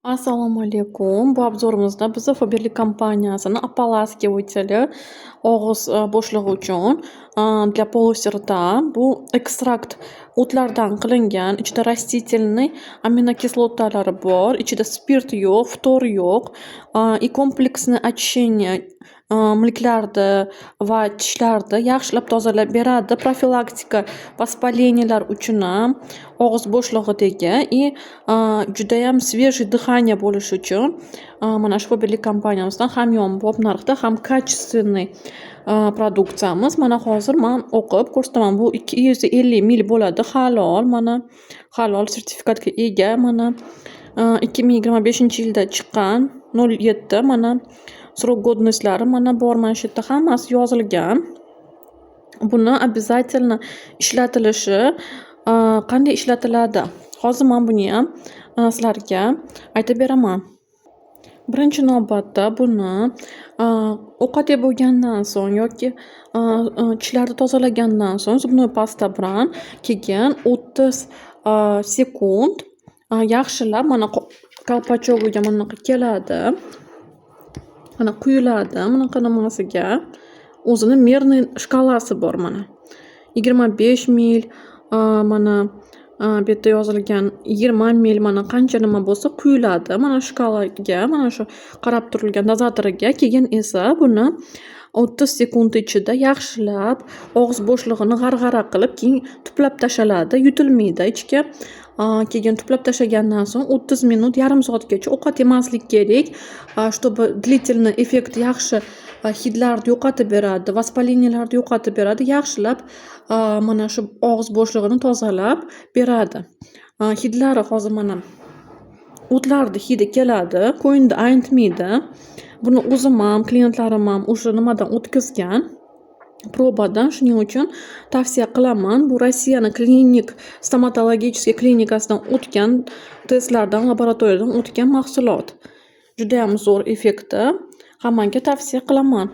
Assalomu alaykum. Bu obzorimizda biza Faberlic kompaniyasini opalaskиватели og'iz bo'shlig'i uchun для полости рта bu ekstrakt o'tlardan qilingan, ichida растительный aminokislotalari bor, ichida spirt yo'q, ftor yo'q, и kompleksniy очищение milklarni va tishlarni yaxshilab tozalab beradi. Profilaktika vоспалениялар uchun ham og'iz bo'shlig'idagi и judayam свежий дыхание bo'lishi uchun mana shu Faberlic kompaniyamizdan ham yonbop narxda, ham качественный produksiyamiz. Mana hozir men o'qib ko'rsataman. Bu 250 ml bo'ladi. Halol, mana halol sertifikatga ega. Mana 2025-yilda chiqqan 07 mana срок годностьлari mana bor, mana shu yerda hammasi yozilgan. Buni обязательно ishlatilishi, qanday ishlatiladi? Hozir men buni ham sizlarga aytib beraman. Birinchi navbatda buni ovqat yeb bo'lgandan so'ng yoki tishlarni tozalagandan so'ng zubnoy pasta bilan keyin 30 sekund yaxshilab mana kolpachog'iga bunaqa keladi. Mana quyiladi, bunaqa nimasiga. O'zini merniy shkalasi bor mana. 25 ml, mana bu yerda yozilgan 20 ml, mana qancha nima bo'lsa quyiladi. Mana shkalaga, mana shu qarab turilgan dozatoriga. Keyin esa buni 30 sekund ichida yaxshilab og'iz bo'shlig'ini g'arg'ara qilib, keyin tuplab tashaladi, yutilmaydi ichga. Keyin tuplab tashlagandan so'ng 30 minut, yarim soatgacha ovqat yemaslik kerak, чтобы длительный effekt yaxshi hidlarni yo'qotib beradi, vоспаленияларni yo'qotib beradi, yaxshilab mana shu og'iz bo'shlig'ini tozalab beradi. Hidlari hozir mana o'tlarni hidi keladi, qo'yinni ayntmaydi. Buni o'zim ham, klientlarim ham o'sha nimadan o'tkazgan, probadan, shuning uchun tavsiya qilaman. Bu Rossiyaning klinik stomatologiya klinikasidan o'tgan testlardan, laboratoriyadan o'tgan mahsulot. Juda ham zo'r effekti. Hammaga tavsiya qilaman.